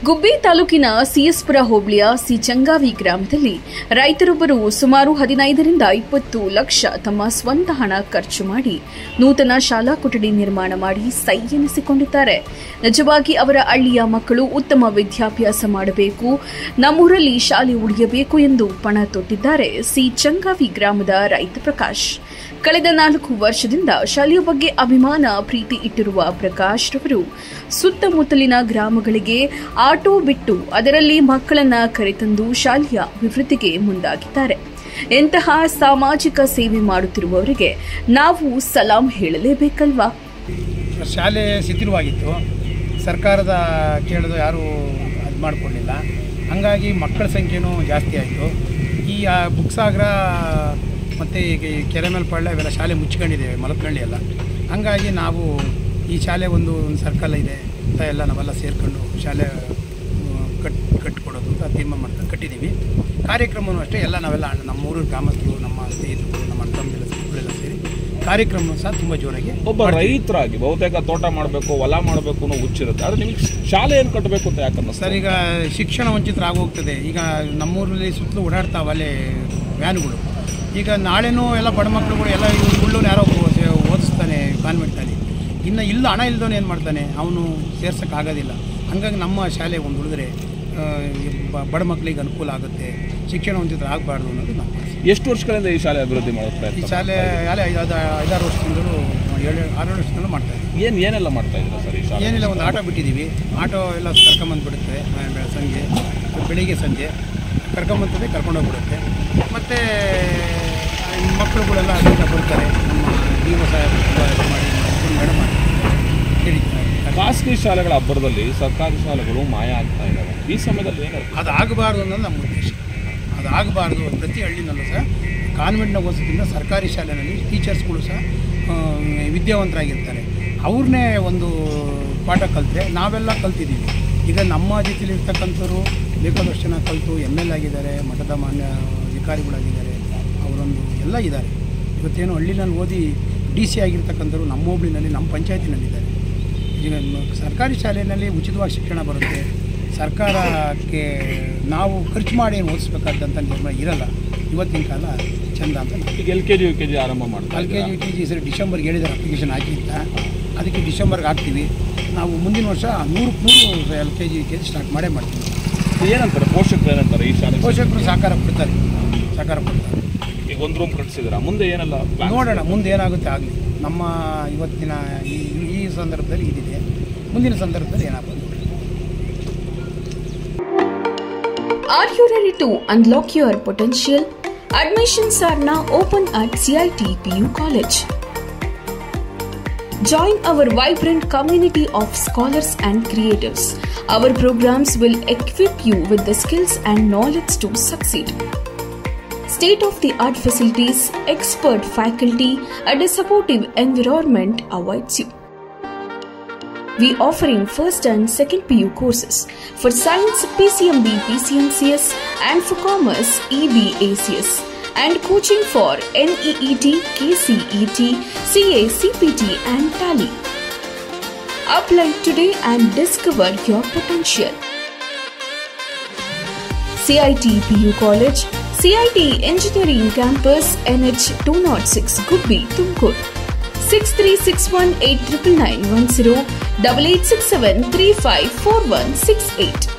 ಗುಬ್ಬಿ ತಾಲೂಕಿನ ಸಿಎಸ್ಪುರ ಹೋಬಳಿಯ ಸಿಚಂಗಾವಿ ಗ್ರಾಮದಲ್ಲಿ ರೈತರೊಬ್ಬರು ಸುಮಾರು 15 ರಿಂದ 20 ಲಕ್ಷ ತಮ್ಮ ಸ್ವಂತ ಹಣ ಖರ್ಚು ಮಾಡಿ ನೂತನ ಶಾಲಾ ಕೊಠಡಿ ನಿರ್ಮಾಣ ಮಾಡಿ ಸೈ ಎನಿಸಿಕೊಂಡಿದ್ದಾರೆ. ನಿಜವಾಗಿ ಅವರ ಹಳ್ಳಿಯ ಮಕ್ಕಳು ಉತ್ತಮ ವಿದ್ಯಾಭ್ಯಾಸ ಮಾಡಬೇಕು, ನಮ್ಮೂರಲ್ಲಿ ಶಾಲೆ ಉಳಿಯಬೇಕು ಎಂದು ಪಣ ತೊಟ್ಟಿದ್ದಾರೆ ಸಿಚಂಗಾವಿ ಗ್ರಾಮದ ರೈತ ಪ್ರಕಾಶ್. ಕಳೆದ 4 ವರ್ಷದಿಂದ ಶಾಲೆಯ ಬಗ್ಗೆ ಅಭಿಮಾನ ಪ್ರೀತಿ ಇಟ್ಟಿರುವ ಪ್ರಕಾಶ್ ರವರು ಸುತ್ತಮುತ್ತಲಿನ ಗ್ರಾಮಗಳಿಗೆ ಆಟೋ ಬಿಟ್ಟು ಅದರಲ್ಲಿ ಮಕ್ಕಳನ್ನ ಕರೆತಂದು ಶಾಲೆಯ ಅಭಿವೃದ್ಧಿಗೆ ಮುಂದಾಗಿದ್ದಾರೆ. ಇಂತಹ ಸಾಮಾಜಿಕ ಸೇವೆ ಮಾಡುತ್ತಿರುವವರಿಗೆ ನಾವು ಸಲಾಂ ಹೇಳಲೇಬೇಕಲ್ವಾ? ಶಾಲೆ ಶಿಥಿಲವಾಗಿತ್ತು, ಸರ್ಕಾರದ ಕೇಳೋದು ಯಾರೂ ಅದು ಮಾಡಿಕೊಡಲಿಲ್ಲ. ಹಂಗಾಗಿ ಮಕ್ಕಳ ಸಂಖ್ಯೆನೂ ಜಾಸ್ತಿ ಆಯಿತು. ಈ ಬುಕ್ಸಾಗರ ಮತ್ತು ಕೆರೆಮೇಲ್ಪಳ್ಳ ಇವೆಲ್ಲ ಶಾಲೆ ಮುಚ್ಕೊಂಡಿದ್ದೇವೆ, ಮಲಪನಹಳ್ಳಿ ಎಲ್ಲ. ಹಂಗಾಗಿ ನಾವು ಈ ಶಾಲೆ ಒಂದು ಸರ್ಕಲ್ ಇದೆ ಅಂತ ಎಲ್ಲ ನಾವೆಲ್ಲ ಸೇರಿಕೊಂಡು ಶಾಲೆ ಕಟ್ಟಿಕೊಡೋದು ಅಂತ ತೀರ್ಮಾನ ಮಾಡ್ಕೊಂಡು ಕಟ್ಟಿದ್ದೀವಿ. ಕಾರ್ಯಕ್ರಮವೂ ಅಷ್ಟೇ ಎಲ್ಲ ನಾವೆಲ್ಲ ನಮ್ಮೂರು ಗ್ರಾಮಸ್ಥರು, ನಮ್ಮ ಸ್ನೇಹಿತರು, ನಮ್ಮ ಅಣ್ಣ ಸೇರಿ ಕಾರ್ಯಕ್ರಮ ಸಹ ತುಂಬ ಜೋರಾಗಿ. ಒಬ್ಬ ರೈತರಾಗಿ ಬಹುತೇಕ ತೋಟ ಮಾಡಬೇಕು, ಹೊಲ ಮಾಡಬೇಕು ಅನ್ನೋ ಹುಚ್ಚಿರುತ್ತೆ, ಆದರೆ ನಿಮಗೆ ಶಾಲೆ ಏನು ಕಟ್ಟಬೇಕು ಅಂತ ಯಾಕಂದ್ರೆ ಸರ್, ಈಗ ಶಿಕ್ಷಣ ವಂಚಿತರಾಗೋಗ್ತದೆ. ಈಗ ನಮ್ಮೂರಲ್ಲಿ ಸುತ್ತಲೂ ಓಡಾಡ್ತಾವಲ್ಲೇ ವ್ಯಾನ್ಗಳು. ಈಗ ನಾಳೆನೂ ಎಲ್ಲ ಬಡ ಮಕ್ಕಳುಗಳು ಎಲ್ಲ ಉಳ್ಳೋನು ಯಾರೋ ಓದಿಸ್ತಾನೆ ಕಾನ್ವೆಂಟಲ್ಲಿ. ಇನ್ನು ಇಲ್ಲ ಹಣ ಇಲ್ದವನು ಏನು ಮಾಡ್ತಾನೆ, ಅವನು ಸೇರ್ಸೋಕ್ಕಾಗೋದಿಲ್ಲ. ಹಾಗಾಗಿ ನಮ್ಮ ಶಾಲೆ ಒಂದು ಉಳಿದ್ರೆ ಬಡ ಮಕ್ಕಳಿಗೆ ಅನುಕೂಲ ಆಗುತ್ತೆ, ಶಿಕ್ಷಣ ವಂಚಿತರು ಆಗಬಾರ್ದು ಅನ್ನೋದು ನಮ್ಮ. ಎಷ್ಟು ವರ್ಷಗಳಿಂದ ಈ ಶಾಲೆ ಅಭಿವೃದ್ಧಿ ಮಾಡುತ್ತೆ? ಈ ಶಾಲೆ 5-6 ವರ್ಷದಿಂದಲೂ 7-6 ವರ್ಷದಿಂದಲೂ ಮಾಡ್ತಾ ಇದ್ದೀವಿ. ಏನೆಲ್ಲ ಮಾಡ್ತಾ ಇದ್ದೀರಾ ಸರ್ ಈ ಶಾಲೆ? ಏನಿಲ್ಲ, ಒಂದು ಆಟೋ ಬಿಟ್ಟಿದ್ದೀವಿ. ಆಟೋ ಎಲ್ಲ ಕರ್ಕೊಂಬಂದುಬಿಡುತ್ತೆ, ಸಂಜೆ ಬೆಳಿಗ್ಗೆ ಸಂಜೆ ಕರ್ಕೊಂಬಂತದೆ, ಕರ್ಕೊಂಡೋಗ್ಬಿಡುತ್ತೆ. ಮತ್ತು ಮಕ್ಕಳುಗಳೆಲ್ಲ ಅಲ್ಲಿಂದ ಬರ್ತಾರೆ. ನಮ್ಮ ಜೀವ ಸಾಹೇಬರು ಮಾಡಿ ಮೇಡಮ್ ಮಾಡಿ ಹೇಳಿದ್ದಾರೆ. ಖಾಸಗಿ ಶಾಲೆಗಳ ಅಬ್ಬರದಲ್ಲಿ ಸರ್ಕಾರಿ ಶಾಲೆಗಳು ಮಾಯ ಆಗ್ತಾ ಇದ್ದಾವೆ. ಈ ಸಮಯದಲ್ಲಿ ಏನಾಗುತ್ತೆ? ಅದು ಆಗಬಾರ್ದು ಅನ್ನೋದು ನಮ್ಮ ಉದ್ದೇಶ. ಅದು ಆಗಬಾರ್ದು. ಪ್ರತಿ ಹಳ್ಳಿನಲ್ಲೂ ಸಹ ಕಾನ್ವೆಂಟ್ನ ಓದಿಸಿದ್ರಿಂದ ಸರ್ಕಾರಿ ಶಾಲೆಯಲ್ಲಿ ಟೀಚರ್ಸ್ಗಳು ಸಹ ವಿದ್ಯಾವಂತರಾಗಿರ್ತಾರೆ. ಅವ್ರನ್ನೇ ಒಂದು ಪಾಠ ಕಲಿತ್ರೆ ನಾವೆಲ್ಲ ಕಲ್ತಿದ್ದೀವಿ. ಈಗ ನಮ್ಮ ಜೊತೆಲಿರ್ತಕ್ಕಂಥವ್ರು ಬೇಕಾದಷ್ಟು ಜನ ಕಲಿತು ML ಆಗಿದ್ದಾರೆ, ಮಠದ ಮಾನ್ಯ ಅಧಿಕಾರಿಗಳಾಗಿದ್ದಾರೆ, ಅವರೊಂದು ಎಲ್ಲ ಇದ್ದಾರೆ. ಇವತ್ತೇನು ಹಳ್ಳಿನಲ್ಲಿ ಓದಿ DC ಆಗಿರ್ತಕ್ಕಂಥವ್ರು ನಮ್ಮ ಹೋಬಳಿನಲ್ಲಿ, ನಮ್ಮ ಪಂಚಾಯತಿನಲ್ಲಿದ್ದಾರೆ. ಈಗ ಸರ್ಕಾರಿ ಶಾಲೆಯಲ್ಲಿ ಉಚಿತವಾಗಿ ಶಿಕ್ಷಣ ಬರುತ್ತೆ. ಸರ್ಕಾರಕ್ಕೆ ನಾವು ಖರ್ಚು ಮಾಡಿ ಏನು ಓದಿಸ್ಬೇಕಾದಂಥ ನಿರ್ಣಯ ಇರಲ್ಲ. ಇವತ್ತಿನ ಕಾಲ ಚೆಂದ ಅಂತ. ಈಗ LKG UKG ಆರಂಭ ಮಾಡ್ತಾರೆ. LKG UKG ಸರಿ ಡಿಸೆಂಬರ್ಗೆ ಹೇಳಿದ್ದಾರೆ, ಅಪ್ಲಿಕೇಶನ್ ಹಾಕಿದ್ದ. ಅದಕ್ಕೆ ಡಿಸೆಂಬರ್ಗೆ ಹಾಕ್ತೀವಿ. ನಾವು ಮುಂದಿನ ವರ್ಷ 100 LKG UKG ಸ್ಟಾರ್ಟ್ ಮಾಡ್ತೀವಿ. ಏನಂತಾರೆ ಪೋಷಕರು? ಏನಂತಾರೆ ಈ ಶಾಲೆ ಪೋಷಕರು ಸಹಕಾರ ಕೊಡ್ತಾರೆ. ಈಗ ಒಂದು ರೂಮ್ ಕಟ್ಟಿಸಿದ್ರ, ಮುಂದೆ ಏನೆಲ್ಲ ನೋಡೋಣ, ಮುಂದೆ ಏನಾಗುತ್ತೆ ಆಗಲಿ. ನಮ್ಮ ಇವತ್ತಿನ ಈ ಸಂದರ್ಭದಲ್ಲಿ ಇದಿದೆ, ಮುಂದಿನ ಸಂದರ್ಭದಲ್ಲಿ ಏನಾಗ್ಬೋದು. Are you ready to unlock your potential? Admissions are now open at CIT PU College. Join our vibrant community of scholars and creatives. Our programs will equip you with the skills and knowledge to succeed. State-of-the-art facilities, expert faculty, and a supportive environment awaits you. We offering first and second PU courses for science PCMB, PCMCS, and for commerce EB, ACS, and coaching for NEET, KCET, CA, CPT, and Tally. Apply today and discover your potential. CIT PU College, CIT Engineering Campus, NH 206, Gubbi, Tumkur. 6361899910 8867354168.